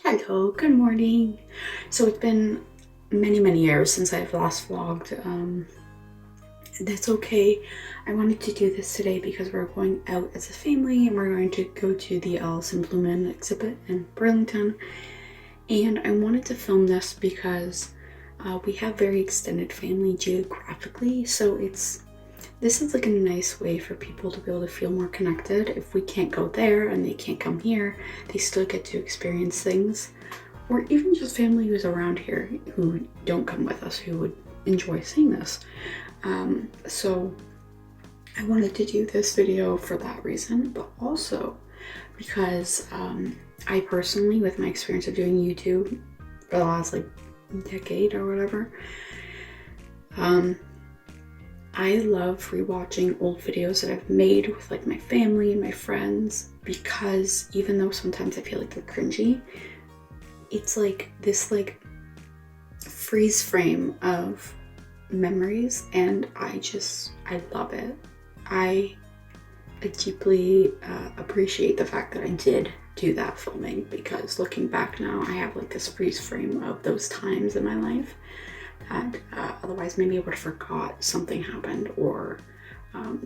Hello, good morning. So it's been many years since I've last vlogged. That's okay. I wanted to do this today because we're going out as a family and we're going to go to the Alice in Bloomland exhibit in Burlington. And I wanted to film this because we have very extended family geographically, so this is like a nice way for people to be able to feel more connected. If we can't go there and they can't come here, they still get to experience things. Or even just family who's around here who don't come with us, who would enjoy seeing this. So I wanted to do this video for that reason, but also because I personally, with my experience of doing YouTube for the last like decade or whatever, I love rewatching old videos that I've made with like my family and my friends, because even though sometimes I feel like they're cringy, it's like this like freeze frame of memories, and I love it. I deeply appreciate the fact that I did do that filming, because looking back now, I have like this freeze frame of those times in my life that otherwise maybe I would have forgot something happened, or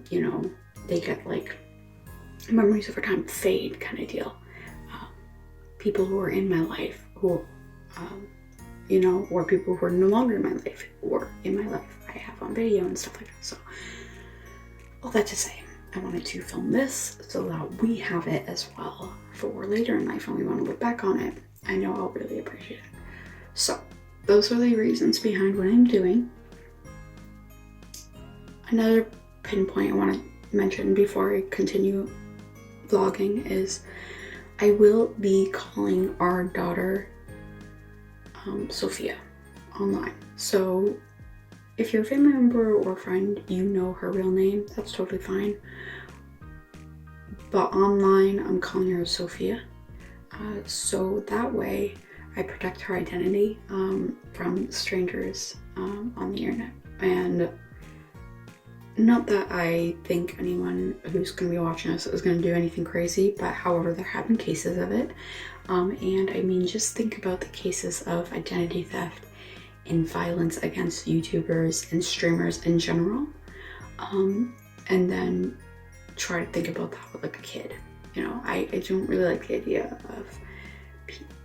you know, they get like memories over time fade kind of deal. People who are in my life who you know, or people who are no longer in my life or in my life I have on video and stuff like that. So all that to say, I wanted to film this so that we have it as well for later in life when we want to look back on it. I know I'll really appreciate it. So those are the reasons behind what I'm doing. Another pinpoint I want to mention before I continue vlogging is I will be calling our daughter Sofia online. So if you're a family member or friend, you know her real name, that's totally fine. But online, I'm calling her Sofia. So that way I protect her identity from strangers on the internet. And not that I think anyone who's going to be watching this is going to do anything crazy, but however, there have been cases of it. And I mean, just think about the cases of identity theft and violence against YouTubers and streamers in general. And then try to think about that with like a kid. You know, I don't really like the idea of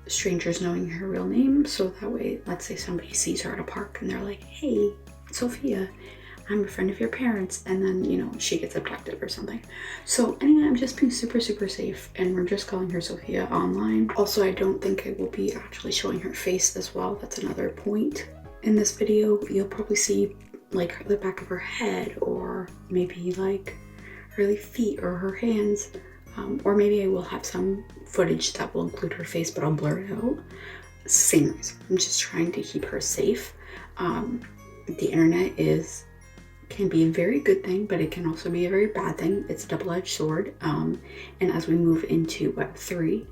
strangers knowing her real name. So that way, let's say somebody sees her at a park and they're like, hey, Sofia, I'm a friend of your parents, and then, you know, she gets abducted or something. So anyway, I'm just being super safe, and we're just calling her Sofia online. Also, I don't think I will be actually showing her face as well. That's another point. In this video, you'll probably see like the back of her head, or maybe like her feet or her hands, or maybe I will have some footage that will include her face, but I'll blur it out. Same reason. I'm just trying to keep her safe. The internet can be a very good thing, but it can also be a very bad thing. It's a double-edged sword. And as we move into Web3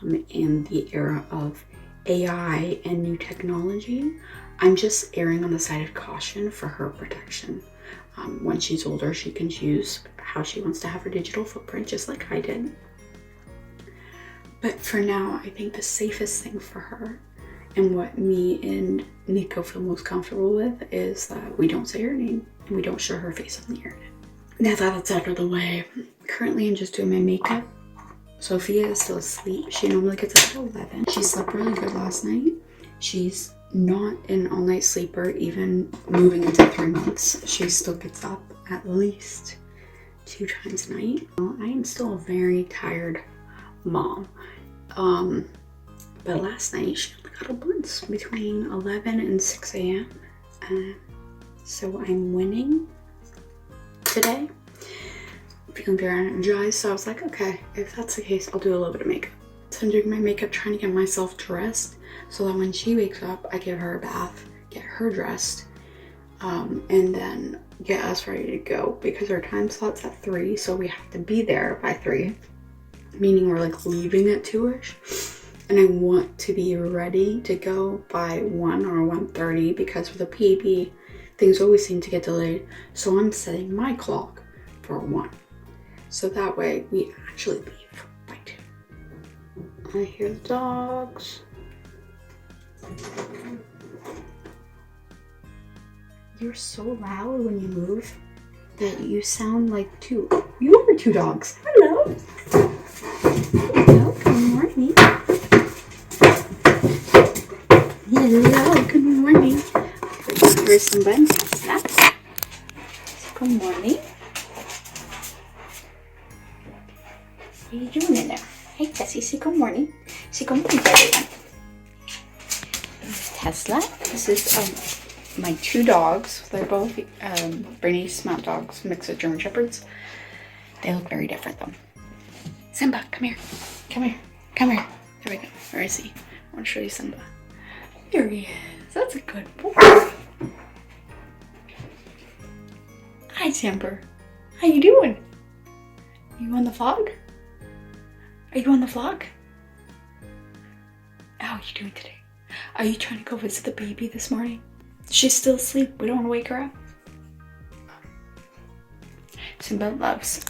and the era of AI and new technology, I'm just erring on the side of caution for her protection. When she's older, she can choose how she wants to have her digital footprint, just like I did. But for now, I think the safest thing for her, and what me and Nico feel most comfortable with, is that we don't say her name and we don't show her face on the internet. Now that it's out of the way, currently I'm just doing my makeup. Sofia is still asleep. She normally gets up at 11. She slept really good last night. She's not an all-night sleeper, even moving into 3 months. She still gets up at least 2 times a night. I am still a very tired mom. But last night she only got up once between 11 and 6 a.m. So I'm winning today. I'm feeling very energized, so I was like, okay, if that's the case, I'll do a little bit of makeup. So I'm doing my makeup, trying to get myself dressed so that when she wakes up, I give her a bath, get her dressed, and then get us ready to go, because our time slot's at 3, so we have to be there by 3, meaning we're like leaving at 2ish. And I want to be ready to go by 1 or 1:30, because with a PB, things always seem to get delayed. So I'm setting my clock for 1. So that way we actually leave by 2. I hear the dogs. You're so loud when you move that you sound like two. You are two dogs. Hello. Hello. Good morning. Hello. Good morning. Here's some buns. Good morning. What are you doing in there? Hey, Tessie. Say good morning. Say good morning to everyone. Tesla. This is my two dogs. They're both Bernese Mountain Dogs, mixed with German Shepherds. They look very different though. Simba, come here. Come here. Come here. There we go. Where is he? I want to show you Simba. There he is. That's a good boy. Hi, Simba. How you doing? You on the vlog? Are you on the vlog? How are you doing today? Are you trying to go visit the baby this morning? She's still asleep. We don't want to wake her up. Simba loves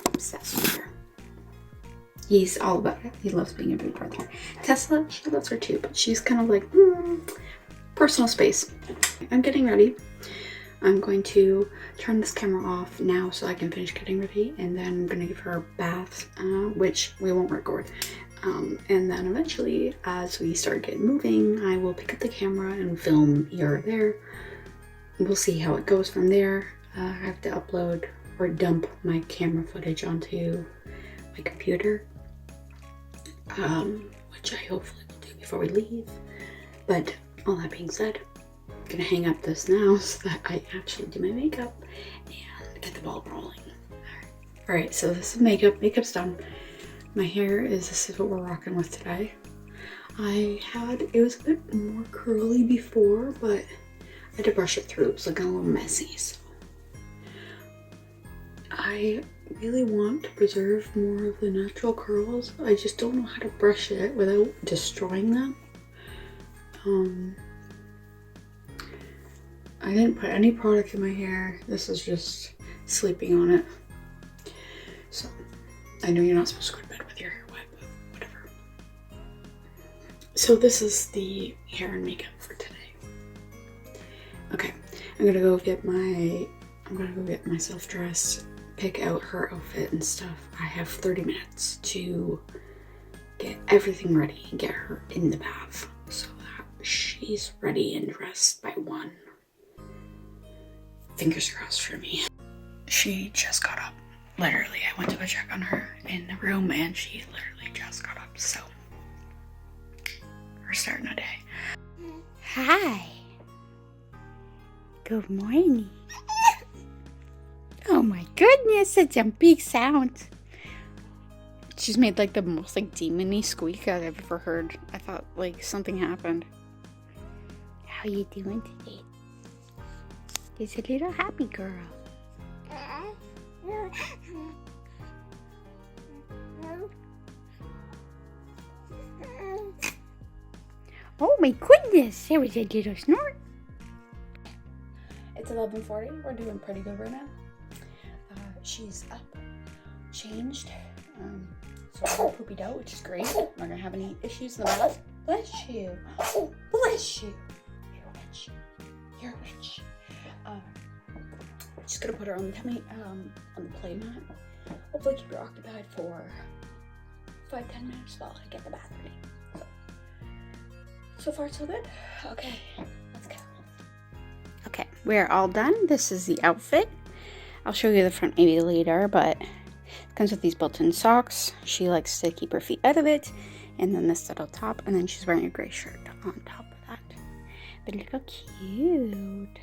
obsessed with her. He's all about it. He loves being a big brother. Tesla, she loves her too, but she's kind of like personal space. I'm getting ready. I'm going to turn this camera off now so I can finish getting ready, and then I'm going to give her a bath, which we won't record. And then eventually, as we start getting moving, I will pick up the camera and film here or there. We'll see how it goes from there. I have to upload or dump my camera footage onto my computer, which I hopefully will do before we leave. But all that being said, I'm gonna hang up this now so that I actually do my makeup and get the ball rolling. All right, so this is makeup. Makeup's done. My hair this is what we're rocking with today. It was a bit more curly before, but I had to brush it through. It was looking a little messy, so. I really want to preserve more of the natural curls. I just don't know how to brush it without destroying them. I didn't put any product in my hair. This is just sleeping on it. So, I know you're not supposed to go to bed with your hair wet, but whatever. So this is the hair and makeup for today. Okay, I'm gonna go get myself dressed, pick out her outfit and stuff. I have 30 minutes to get everything ready and get her in the bath so that she's ready and dressed by 1. Fingers crossed for me. She just got up. Literally, I went to go check on her in the room and she literally just got up, so we're starting a day. Hi. Good morning. Oh my goodness, such a big sound. She's made like the most like demon-y squeak I've ever heard. I thought like something happened. How you doing today? She's a little happy girl. Oh my goodness, there was a little snort. It's 11:40. We're doing pretty good right now. She's up, changed, so poopied out, which is great. Not gonna have any issues in the bath. Bless you. Oh, bless you. You're a witch. You're a witch. Just gonna put her on the tummy, on the play mat. Hopefully keep her occupied for 5-10 minutes while I get the bath ready. So far so good. Okay, let's go. Okay, we're all done. This is the outfit. I'll show you the front maybe later, but it comes with these built-in socks. She likes to keep her feet out of it. And then this little top, and then she's wearing a gray shirt on top of that. But look cute.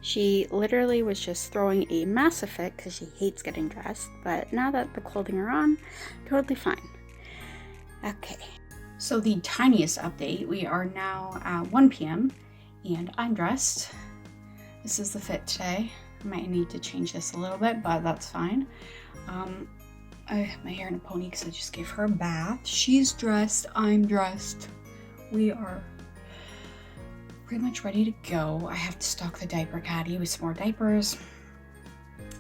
She literally was just throwing a massive fit because she hates getting dressed, but now that the clothing are on, totally fine. Okay. So the tiniest update, we are now at 1 p.m. and I'm dressed. This is the fit today. I might need to change this a little bit, but that's fine. I have my hair in a pony because I just gave her a bath. She's dressed, I'm dressed. We are pretty much ready to go. I have to stock the diaper caddy with some more diapers.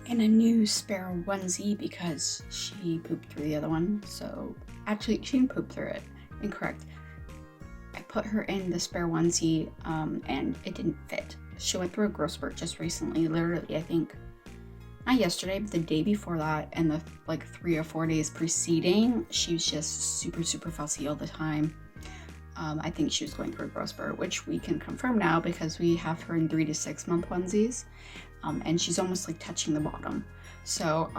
in a new spare onesie because she pooped through the other one. So actually, she didn't poop through it. Incorrect. I put her in the spare onesie and it didn't fit. She went through a growth spurt just recently, literally, I think, not yesterday, but the day before that, and the like 3 or 4 days preceding, she was just super fussy all the time. I think she was going through a growth spurt, which we can confirm now because we have her in 3 to 6 month onesies, and she's almost like touching the bottom. So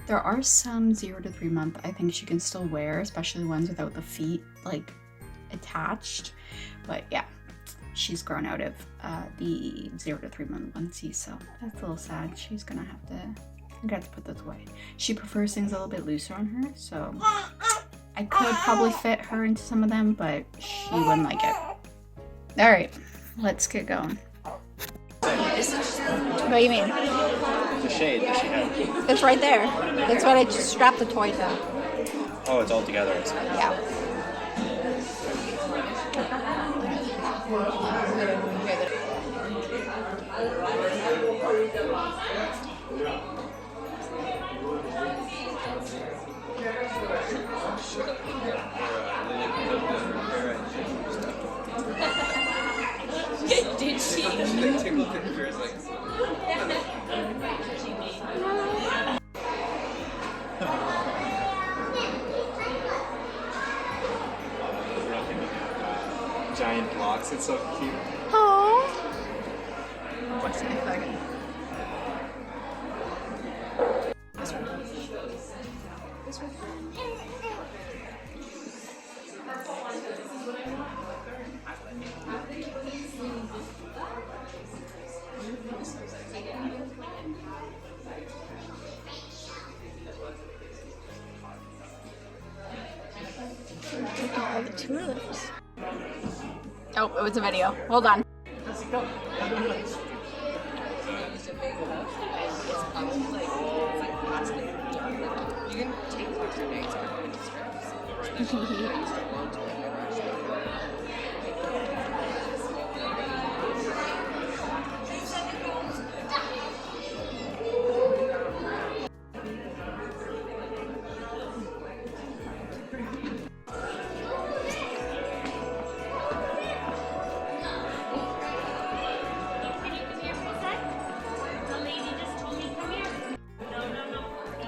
there are some 0 to 3 month I think she can still wear, especially ones without the feet like attached. But yeah, she's grown out of the 0 to 3 month onesie, so that's a little sad. She's gonna have to put those away. She prefers things a little bit looser on her, so I could probably fit her into some of them, but she wouldn't like it. All right, let's get going. What do you mean? The shade that she had. It's right there. That's what I just strapped the toy to. Oh, it's all together. Yeah. Did she? Giant blocks. It's so cute. Aww. What's in it? Tulips. Oh, it was a video. Hold on.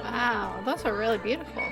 Wow, those are really beautiful.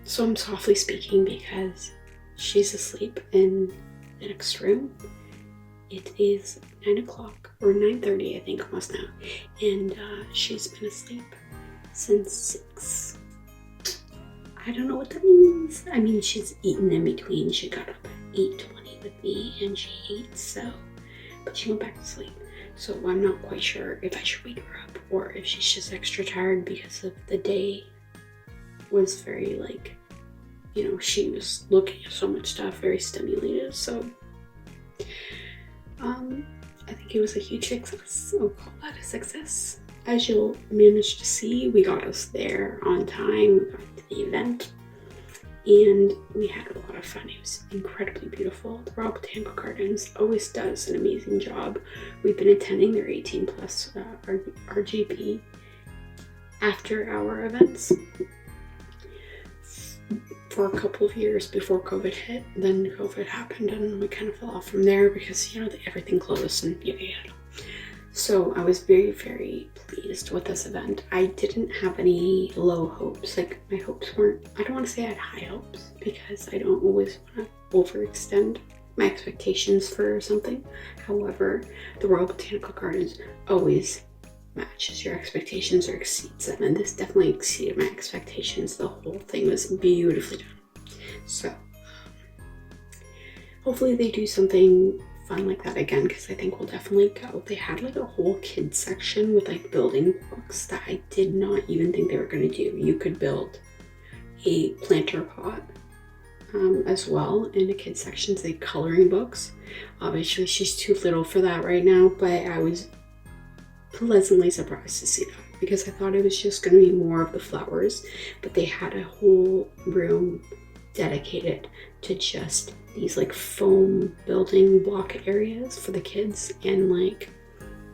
So I'm softly speaking because she's asleep in the next room. It is 9 o'clock or 9:30, I think, almost now, and she's been asleep since 6. I don't know what that means. I mean, she's eaten in between. She got up at 8:20 with me and she ate, so, but she went back to sleep. So I'm not quite sure if I should wake her up or if she's just extra tired because of the day was very, like, you know, she was looking at so much stuff, very stimulated. So I think it was a huge success. I'll call that a success. As you'll manage to see, we got us there on time. We got to the event and we had a lot of fun. It was incredibly beautiful. The Royal Botanical Gardens always does an amazing job. We've been attending their 18 plus RGB after our events for a couple of years before COVID hit. Then COVID happened and we kind of fell off from there because, you know, everything closed and yada yada. So I was very pleased with this event. I didn't have any low hopes. Like, my hopes weren't, I don't want to say I had high hopes because I don't always want to overextend my expectations for something. However, the Royal Botanical Gardens always matches your expectations or exceeds them, and this definitely exceeded my expectations. The whole thing was beautifully done. So hopefully they do something fun like that again, because I think we'll definitely go. They had like a whole kids section with like building blocks that I did not even think they were going to do. You could build a planter pot as well in the kids section, like coloring books. Obviously she's too little for that right now, but I was pleasantly surprised to see that, because I thought it was just going to be more of the flowers, but they had a whole room dedicated to just these like foam building block areas for the kids, and like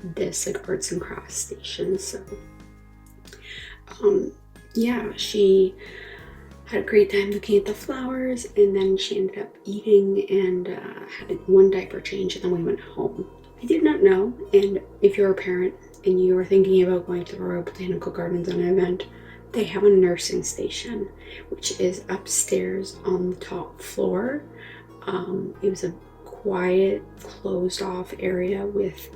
this like arts and crafts station. So yeah, she had a great time looking at the flowers, and then she ended up eating and had one diaper change, and then we went home. I did not know, and if you're a parent and you are thinking about going to the Royal Botanical Gardens on an event, they have a nursing station, which is upstairs on the top floor. It was a quiet, closed off area with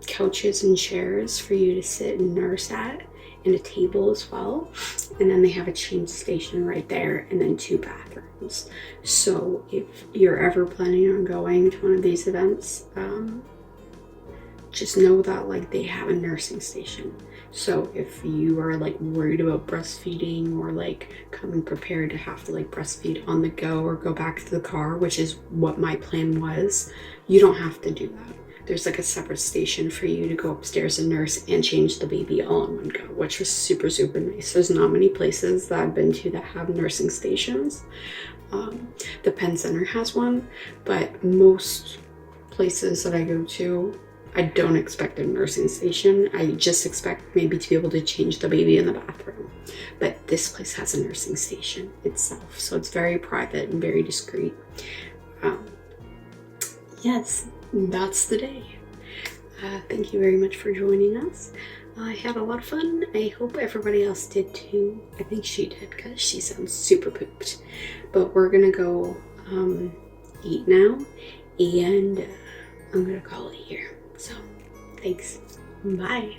couches and chairs for you to sit and nurse at, and a table as well. And then they have a change station right there, and then 2 bathrooms. So if you're ever planning on going to one of these events, just know that like they have a nursing station. So if you are like worried about breastfeeding, or like coming prepared to have to like breastfeed on the go or go back to the car, which is what my plan was, you don't have to do that. There's like a separate station for you to go upstairs and nurse and change the baby all in one go, which was super, super nice. There's not many places that I've been to that have nursing stations. The Penn Center has one, but most places that I go to, I don't expect a nursing station. I just expect maybe to be able to change the baby in the bathroom. But this place has a nursing station itself, so it's very private and very discreet. Yes, that's the day. Thank you very much for joining us. I had a lot of fun. I hope everybody else did too. I think she did, because she sounds super pooped. But we're gonna go eat now, and I'm gonna call it here. So thanks. Bye.